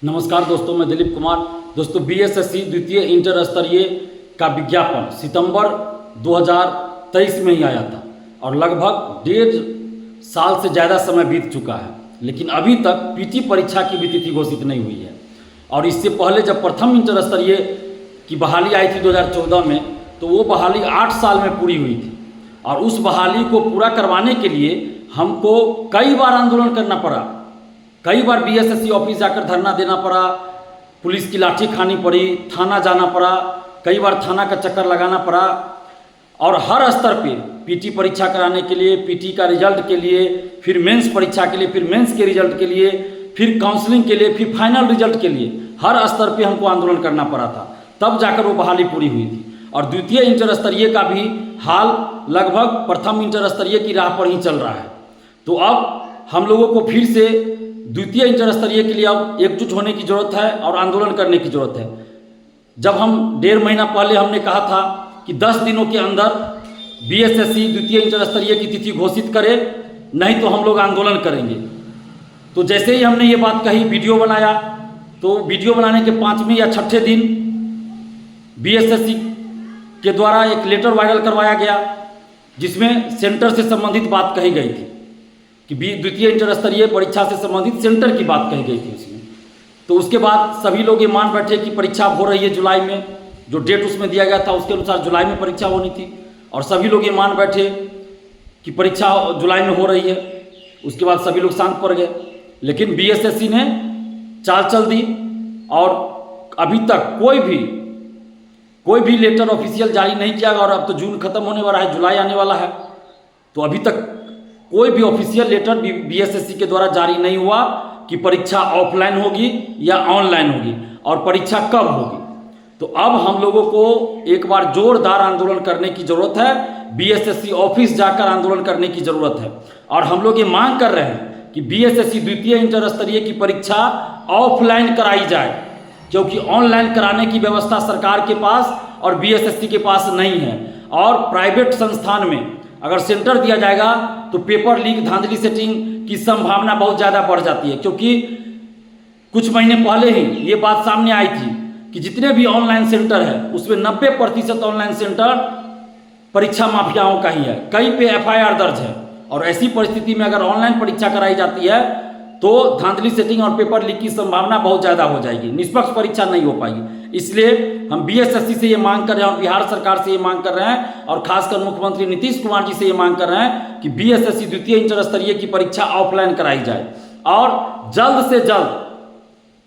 नमस्कार दोस्तों, मैं दिलीप कुमार। दोस्तों, बीएसएससी द्वितीय इंटर स्तरीय का विज्ञापन सितंबर 2023 में ही आया था और लगभग 1.5 साल से ज़्यादा समय बीत चुका है, लेकिन अभी तक पीटी परीक्षा की भी तिथि घोषित नहीं हुई है। और इससे पहले जब प्रथम इंटर स्तरीय की बहाली आई थी 2014 में, तो वो बहाली 8 साल में पूरी हुई थी और उस बहाली को पूरा करवाने के लिए हमको कई बार आंदोलन करना पड़ा। कई बार बीएसएससी ऑफिस जाकर धरना देना पड़ा, पुलिस की लाठी खानी पड़ी, थाना जाना पड़ा, कई बार थाना का चक्कर लगाना पड़ा और हर स्तर पे पीटी परीक्षा कराने के लिए, पीटी का रिजल्ट के लिए, फिर मेंस परीक्षा के लिए, फिर मेंस के रिजल्ट के लिए, फिर काउंसलिंग के लिए, फिर फाइनल रिजल्ट के लिए हर स्तर पे हमको आंदोलन करना पड़ा था, तब जाकर वो बहाली पूरी हुई थी। और द्वितीय इंटर स्तरीय का भी हाल लगभग प्रथम इंटर स्तरीय की राह पर ही चल रहा है। तो अब हम लोगों को फिर से द्वितीय इंटर स्तरीय के लिए अब एकजुट होने की जरूरत है और आंदोलन करने की जरूरत है। जब हम 1.5 महीना पहले हमने कहा था कि 10 दिनों के अंदर बीएसएससी द्वितीय इंटर स्तरीय की तिथि घोषित करे, नहीं तो हम लोग आंदोलन करेंगे। तो जैसे ही हमने ये बात कही, वीडियो बनाया, तो वीडियो बनाने के 5वें या 6ठे दिन बीएसएससी के द्वारा एक लेटर वायरल करवाया गया जिसमें सेंटर से संबंधित बात कही गई थी कि द्वितीय इंटर स्तरीय परीक्षा से संबंधित सेंटर की बात कही गई थी उसमें। तो उसके बाद सभी लोग ये मान बैठे कि परीक्षा हो रही है जुलाई में, जो डेट उसमें दिया गया था उसके अनुसार जुलाई में परीक्षा होनी थी और सभी लोग ये मान बैठे कि परीक्षा जुलाई में हो रही है। उसके बाद सभी लोग शांत पड़ गए, लेकिन बीएसएससी ने चाल चल दी और अभी तक कोई भी लेटर ऑफिशियल जारी नहीं किया। और अब तो जून खत्म होने वाला है, जुलाई आने वाला है, तो अभी तक कोई भी ऑफिशियल लेटर बीएसएससी के द्वारा जारी नहीं हुआ कि परीक्षा ऑफलाइन होगी या ऑनलाइन होगी और परीक्षा कब होगी। तो अब हम लोगों को एक बार जोरदार आंदोलन करने की जरूरत है, बीएसएससी ऑफिस जाकर आंदोलन करने की जरूरत है। और हम लोग ये मांग कर रहे हैं कि बीएसएससी द्वितीय इंटर स्तरीय की परीक्षा ऑफलाइन कराई जाए, क्योंकि ऑनलाइन कराने की व्यवस्था सरकार के पास और बीएसएससी के पास नहीं है। और प्राइवेट संस्थान में अगर सेंटर दिया जाएगा तो पेपर लीक, धांधली सेटिंग की संभावना बहुत ज़्यादा बढ़ जाती है, क्योंकि कुछ महीने पहले ही ये बात सामने आई थी कि जितने भी ऑनलाइन सेंटर है उसमें 90% ऑनलाइन सेंटर परीक्षा माफियाओं का ही है, कई पे एफआईआर दर्ज है। और ऐसी परिस्थिति में अगर ऑनलाइन परीक्षा कराई जाती है तो धांधली सेटिंग और पेपर लीक की संभावना बहुत ज़्यादा हो जाएगी, निष्पक्ष परीक्षा नहीं हो पाएगी। इसलिए हम बीएसएससी से ये मांग कर रहे हैं और बिहार सरकार से ये मांग कर रहे हैं और खासकर मुख्यमंत्री नीतीश कुमार जी से ये मांग कर रहे हैं कि बीएसएससी द्वितीय इंटर स्तरीय की परीक्षा ऑफलाइन कराई जाए और जल्द से जल्द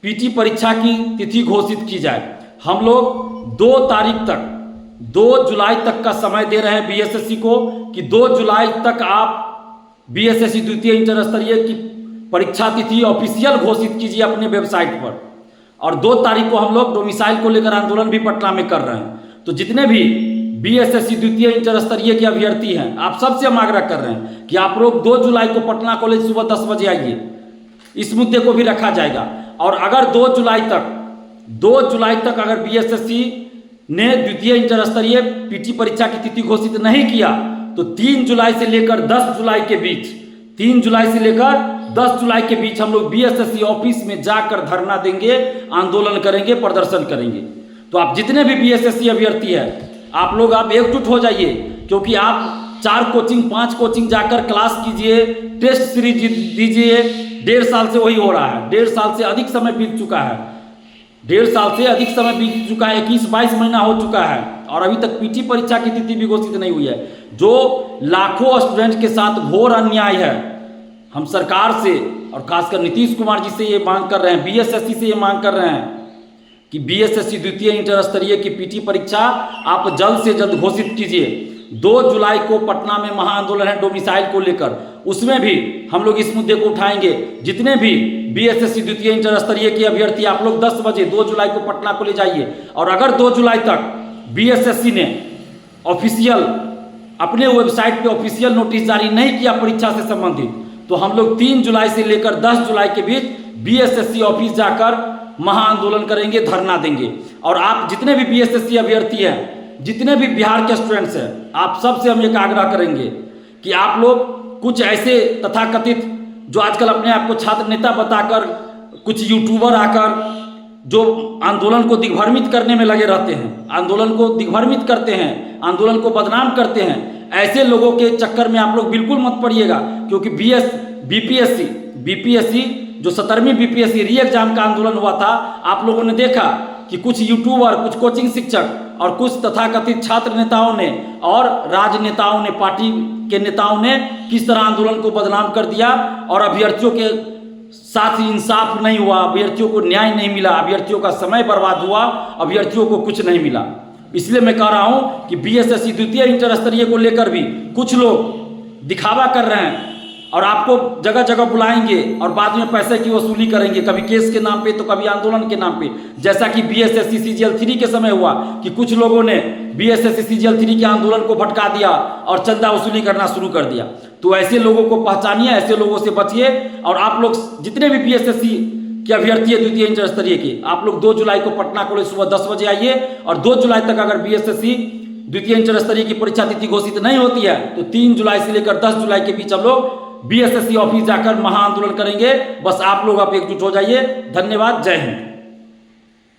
पीटी परीक्षा की तिथि घोषित की जाए। हम लोग 2 तारीख तक, 2 जुलाई तक का समय दे रहे हैं बीएसएससी को कि 2 जुलाई तक आप बीएसएससी द्वितीय इंटर स्तरीय की परीक्षा तिथि ऑफिशियल घोषित कीजिए अपने वेबसाइट पर। और 2 तारीख को हम लोग डोमिसाइल को लेकर आंदोलन भी पटना में कर रहे हैं। तो जितने भी बीएसएससी द्वितीय इंटर स्तरीय के अभ्यर्थी हैं, आप सबसे हम आग्रह कर रहे हैं कि आप लोग 2 जुलाई को पटना कॉलेज सुबह 10 बजे आइए, इस मुद्दे को भी रखा जाएगा। और अगर 2 जुलाई तक अगर बीएसएससी ने द्वितीय इंटर स्तरीय पीटी परीक्षा की तिथि घोषित नहीं किया तो 3 जुलाई से लेकर 10 जुलाई के बीच, 3 जुलाई से लेकर 10 जुलाई के बीच हम लोग बीएसएससी ऑफिस में जाकर धरना देंगे, आंदोलन करेंगे, प्रदर्शन करेंगे। तो आप जितने भी बीएसएससी अभ्यर्थी हैं, आप लोग आप एकजुट हो जाइए, क्योंकि आप 4 कोचिंग 5 कोचिंग जाकर क्लास कीजिए, टेस्ट सीरीज दीजिए। 1.5 साल से वही हो रहा है, 1.5 साल से अधिक समय बीत चुका है, 1.5 साल से अधिक समय बीत चुका है, 21-22 महीना हो चुका है और अभी तक पीटी परीक्षा की तिथि भी घोषित नहीं हुई है, जो लाखों स्टूडेंट के साथ घोर अन्याय है। हम सरकार से और खासकर नीतीश कुमार जी से ये मांग कर रहे हैं, बीएसएससी से ये मांग कर रहे हैं कि बीएसएससी द्वितीय इंटर स्तरीय की पीटी परीक्षा आप जल्द से जल्द घोषित कीजिए। 2 जुलाई को पटना में महाआंदोलन है डोमिसाइल को लेकर, उसमें भी हम लोग इस मुद्दे को उठाएंगे। जितने भी बीएसएससी द्वितीय इंटर स्तरीय के अभ्यर्थी, आप लोग 10 बजे 2 जुलाई को पटना को ले जाइए। और अगर 2 जुलाई तक बीएसएससी ने ऑफिशियल अपने वेबसाइट पे ऑफिशियल नोटिस जारी नहीं किया परीक्षा से संबंधित, तो हम लोग 3 जुलाई से लेकर 10 जुलाई के बीच बीएसएससी ऑफिस जाकर महाआंदोलन करेंगे, धरना देंगे। और आप जितने भी बीएसएससी अभ्यर्थी हैं, जितने भी बिहार के स्टूडेंट्स हैं, आप सबसे हम एक आग्रह करेंगे कि आप लोग कुछ ऐसे तथाकथित जो आजकल अपने आप को छात्र नेता बताकर कुछ यूट्यूबर आकर जो आंदोलन को दिग्भ्रमित करने में लगे रहते हैं, आंदोलन को दिग्भ्रमित करते हैं, आंदोलन को बदनाम करते हैं, ऐसे लोगों के चक्कर में आप लोग बिल्कुल मत पड़िएगा। क्योंकि बीपीएससी जो 17वीं बीपीएससी री एग्जाम का आंदोलन हुआ था, आप लोगों ने देखा कि कुछ यूट्यूबर, कुछ कोचिंग शिक्षक और कुछ तथाकथित छात्र नेताओं ने और राजनेताओं ने, पार्टी के नेताओं ने किस तरह आंदोलन को बदनाम कर दिया और अभ्यर्थियों के साथ ही इंसाफ नहीं हुआ, अभ्यर्थियों को न्याय नहीं मिला, अभ्यर्थियों का समय बर्बाद हुआ, अभ्यर्थियों को कुछ नहीं मिला। इसलिए मैं कह रहा हूं कि बीएसएससी द्वितीय इंटर स्तरीय को लेकर भी कुछ लोग दिखावा कर रहे हैं और आपको जगह जगह बुलाएंगे और बाद में पैसे की वसूली करेंगे, कभी केस के नाम पे तो कभी आंदोलन के नाम पे। जैसा कि बीएसएससी सीजीएल 3 के समय हुआ कि कुछ लोगों ने बीएसएससी सीजीएल 3 के आंदोलन को भटका दिया और चंदा वसूली करना शुरू कर दिया। तो ऐसे लोगों को पहचानिए, ऐसे लोगों से बचिए। और आप लोग जितने भी बीएसएससी के अभ्यर्थी है द्वितीय इंटर स्तरीय के, आप लोग 2 जुलाई को पटना कॉलेज सुबह 10 बजे आइए और 2 जुलाई तक अगर बीएसएससी द्वितीय इंटर स्तरीय की परीक्षा तिथि घोषित नहीं होती है तो 3 जुलाई से लेकर 10 जुलाई के बीच हम लोग बीएसएससी ऑफिस जाकर महाआंदोलन करेंगे। बस आप लोग अब एकजुट हो जाइए। धन्यवाद। जय हिंद।